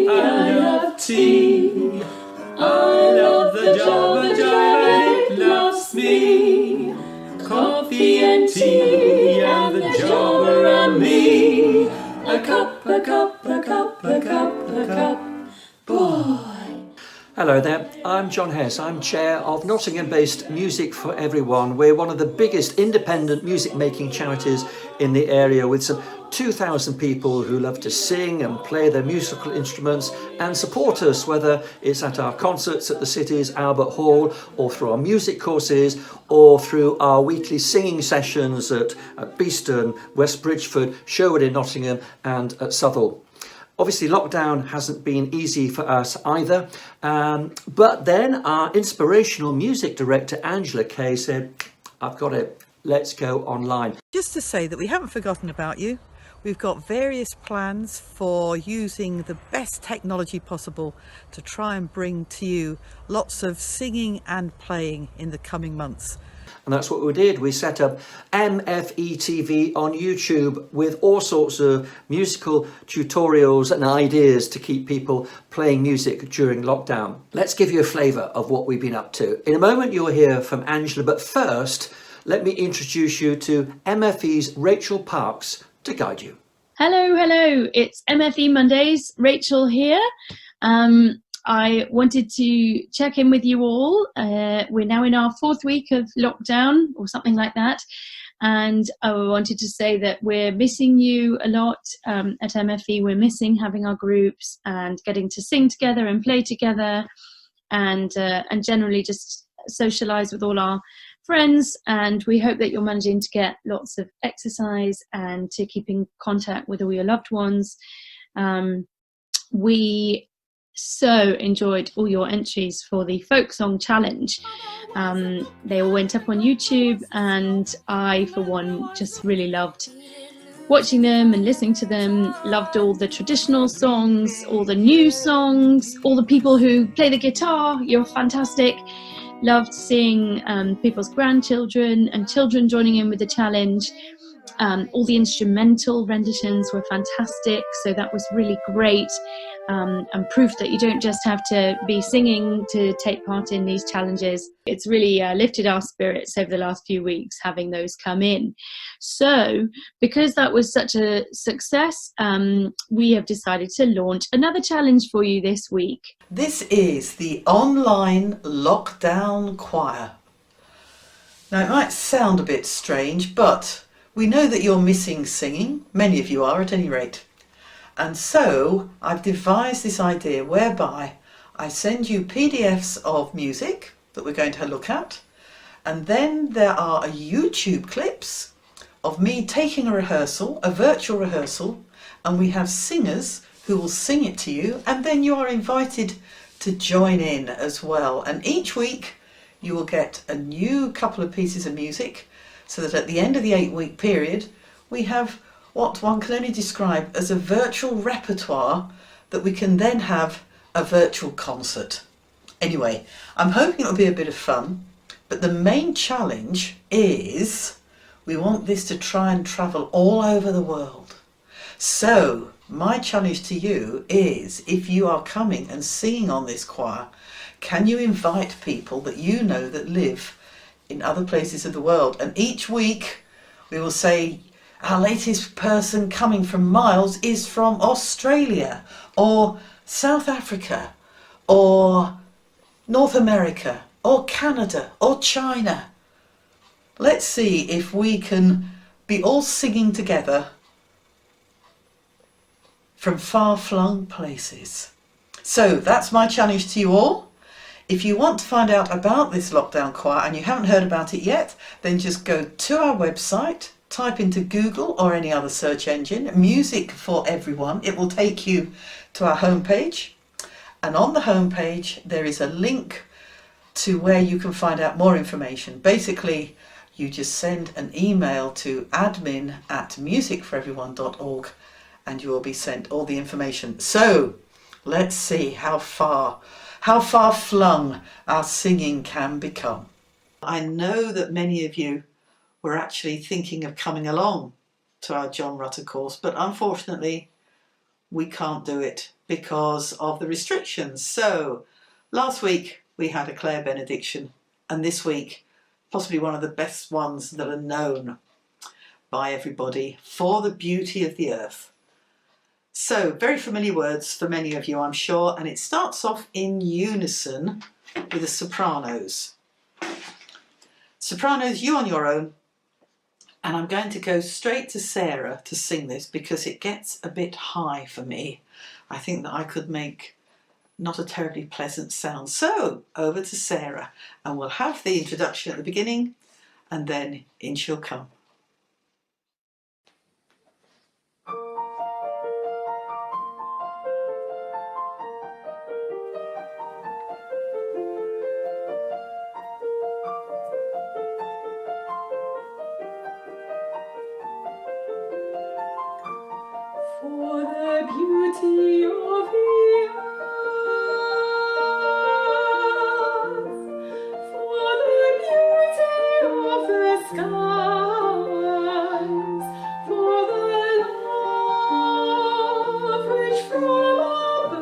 I love tea. I love the Java Jive, it loves me. Coffee and tea, and the Java and me. A cup, a cup, a cup, a cup, a cup, boy. Hello there, I'm John Hess. I'm Chair of Nottingham-based Music for Everyone. We're one of the biggest independent music making charities in the area, with some 2,000 people who love to sing and play their musical instruments and support us, whether it's at our concerts at the city's Albert Hall, or through our music courses, or through our weekly singing sessions at Beeston, West Bridgford, Sherwood in Nottingham and at Southall. Obviously, lockdown hasn't been easy for us either, but then our inspirational music director, Angela Kay, said, I've got it, let's go online. Just to say that we haven't forgotten about you. We've got various plans for using the best technology possible to try and bring to you lots of singing and playing in the coming months. And that's what we did. We set up MFE TV on YouTube with all sorts of musical tutorials and ideas to keep people playing music during lockdown. Let's give you a flavour of what we've been up to. In a moment, you'll hear from Angela, but first, let me introduce you to MFE's Rachel Parks to guide you. Hello, it's MFE Mondays, Rachel here. I wanted to check in with you all. We're now in our 4th week of lockdown or something like that. And I wanted to say that we're missing you a lot at MFE. We're missing having our groups and getting to sing together and play together and generally just socialise with all our friends. And we hope that you're managing to get lots of exercise and to keep in contact with all your loved ones. We so enjoyed all your entries for the folk song challenge. They all went up on YouTube, and I for one just really loved watching them and listening to them. Loved all the traditional songs, all the new songs, all the people who play the guitar. You're fantastic. Loved seeing people's grandchildren and children joining in with the challenge. All the instrumental renditions were fantastic, so that was really great, and proof that you don't just have to be singing to take part in these challenges. It's really lifted our spirits over the last few weeks having those come in. So because that was such a success, we have decided to launch another challenge for you this week. This is the online lockdown choir. Now it might sound a bit strange, but we know that you're missing singing. Many of you are, at any rate. And so I've devised this idea whereby I send you PDFs of music that we're going to look at, and then there are YouTube clips of me taking a rehearsal, a virtual rehearsal, and we have singers who will sing it to you, and then you are invited to join in as well. And each week you will get a new couple of pieces of music, so that at the end of the 8-week period we have what one can only describe as a virtual repertoire that we can then have a virtual concert. Anyway, I'm hoping it'll be a bit of fun, but the main challenge is we want this to try and travel all over the world. So my challenge to you is, if you are coming and singing on this choir, can you invite people that you know that live in other places of the world? And each week we will say, our latest person coming from miles is from Australia or South Africa or North America or Canada or China. Let's see if we can be all singing together from far-flung places. So that's my challenge to you all. If you want to find out about this lockdown choir and you haven't heard about it yet, then just go to our website, type into Google or any other search engine, Music for Everyone. It will take you to our homepage. And on the homepage, there is a link to where you can find out more information. Basically, you just send an email to admin@musicforeveryone.org and you will be sent all the information. So let's see how far flung our singing can become. I know that many of you were actually thinking of coming along to our John Rutter course, but unfortunately we can't do it because of the restrictions. So last week we had a Clare benediction, and this week possibly one of the best ones that are known by everybody, For the Beauty of the Earth. So very familiar words for many of you, I'm sure, and it starts off in unison with the sopranos. Sopranos, you on your own, and I'm going to go straight to Sarah to sing this because it gets a bit high for me. I think that I could make not a terribly pleasant sound. So over to Sarah, and we'll have the introduction at the beginning and then in she'll come. For the beauty of the earth, for the beauty of the skies, for the love which from above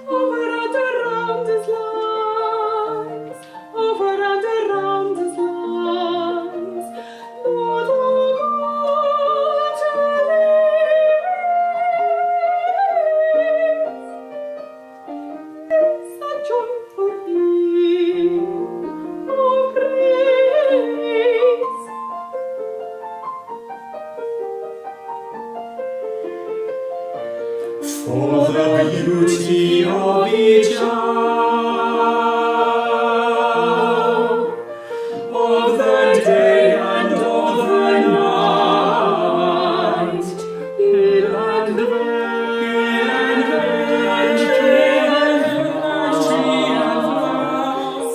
over and around us lies, over and around us lies, Lord, for the beauty of each hour, of the day and of the night, hill and vale, and tree and flower,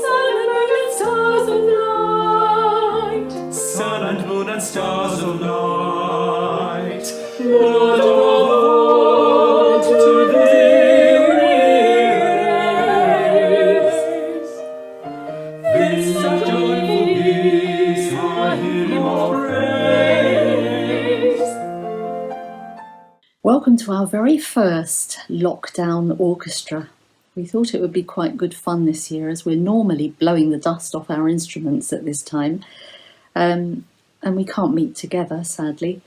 sun and moon and stars of night, sun and moon and stars of night, Lord of all, to thee we raise this joyful peace, our hymn of praise. Welcome to our very first lockdown orchestra. We thought it would be quite good fun this year, as we're normally blowing the dust off our instruments at this time, and we can't meet together, sadly,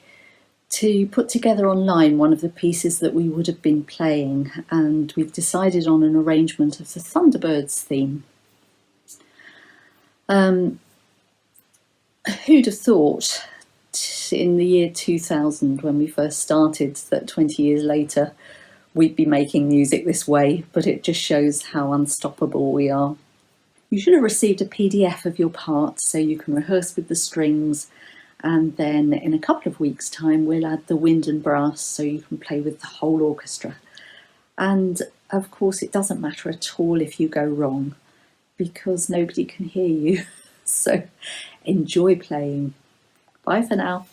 to put together online one of the pieces that we would have been playing, and we've decided on an arrangement of the Thunderbirds theme. Who'd have thought in the year 2000, when we first started, that 20 years later we'd be making music this way, but it just shows how unstoppable we are. You should have received a PDF of your part so you can rehearse with the strings, and then in a couple of weeks' time we'll add the wind and brass so you can play with the whole orchestra. And of course it doesn't matter at all if you go wrong, because nobody can hear you. So enjoy playing. Bye for now.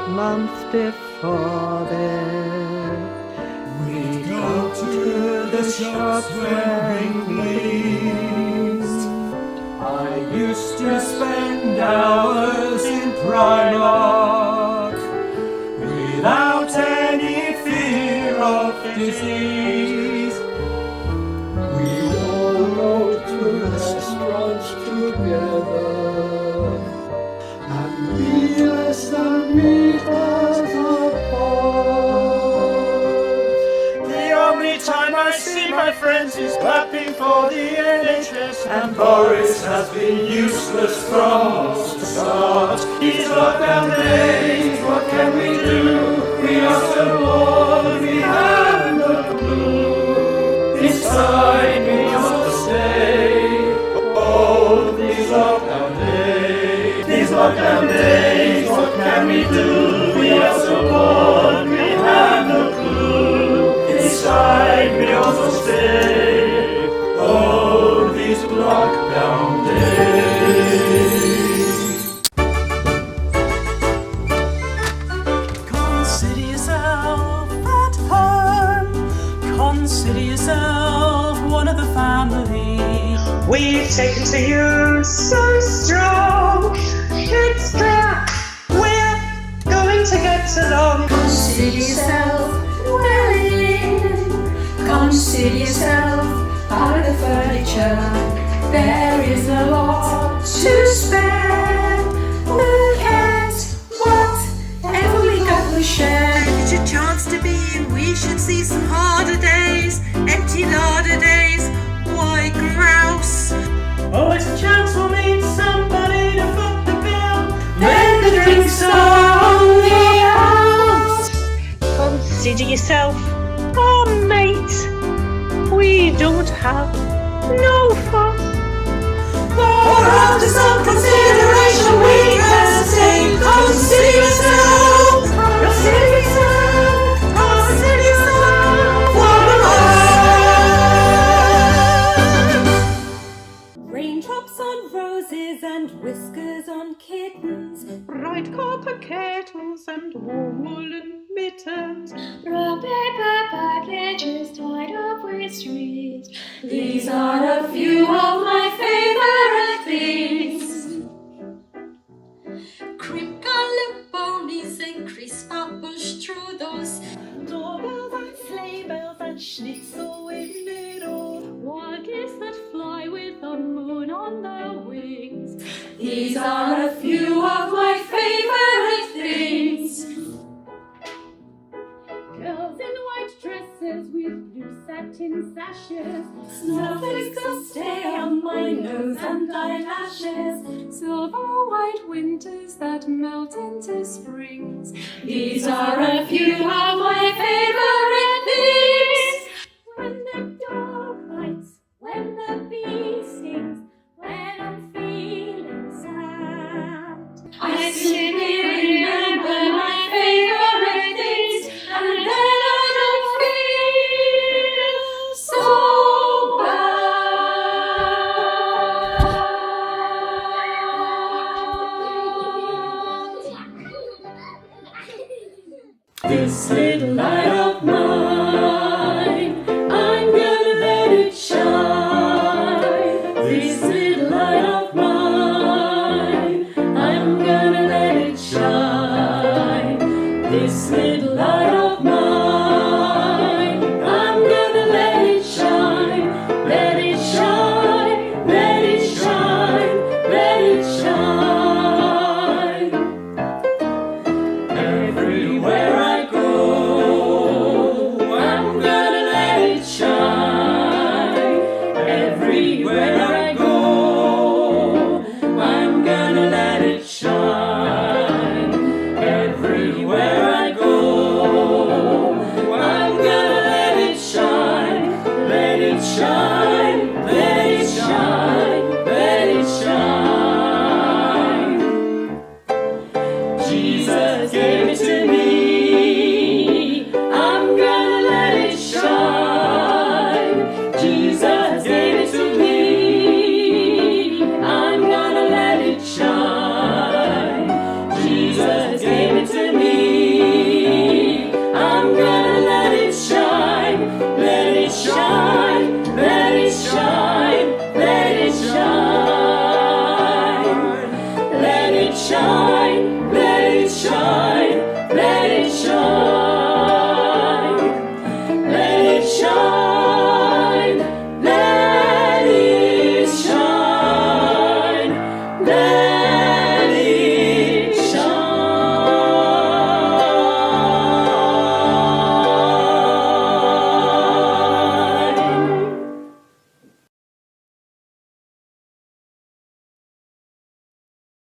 but months before then. We'd go to the shops when we pleased. I used to spend hours in Primark without any fear of disease. We all go to restaurants together, and meals that meet us apart. The only time I see my friends is clapping for the NHS, and Boris has been useless from the start. These lockdown days, what can we do? We are so bored, we have no clue. Inside we must stay. Oh, these lockdown days, what can we do? We are so bored, we have no clue. Inside we also stay. Oh, these lockdown days. Consider yourself at home. Consider yourself one of the family. We've taken to you so strong. It's clear we're going to get along. Consider yourself well in. Consider yourself out of the furniture. There is a lot to spare. Look at whatever we got, we share. It's your chance to be in. We should see some harder days. Empty larder days. Why grouse? Oh, it's a chance we'll meet somebody to foot the bill. Then the drinks are on the house. Consider yourself our mate. We don't have no fuss. For after some consideration we can say, consider yourself, consider yourself, consider yourself, one of us. Raindrops on roses and whiskers on kittens, Bright copper kettles and warm woolen mittens. Brown paper packages tied up with strings. These are a few of my favorite things. cream colored ponies and crisp apple strudels, Doorbells and sleigh bells and schnitzel with noodles. Wild geese that fly with the moon on their wings. these are a few of my favorite things. Girls in white dresses with blue satin sashes. Snowflakes that stay on my nose and eyelashes, Silver white winters that melt into springs. these are a few of my favorite things. When the dog bites, when the bee stings, when I'm feeling sad, I simply remember my favorite things, and then I don't feel so bad. This little light of mine, I'm gonna let it shine. This little light of mine, I'm gonna let it shine. This little light of mine, I'm gonna let it shine. Let it shine, let it shine, let it shine. Everywhere I go, I'm gonna let it shine. Everywhere I go, I'm gonna let it shine. Everywhere I go, I'm gonna let it shine. Let it shine, let it shine, let it shine. Jesus gave it to me. I'm gonna let it shine. Jesus gave it to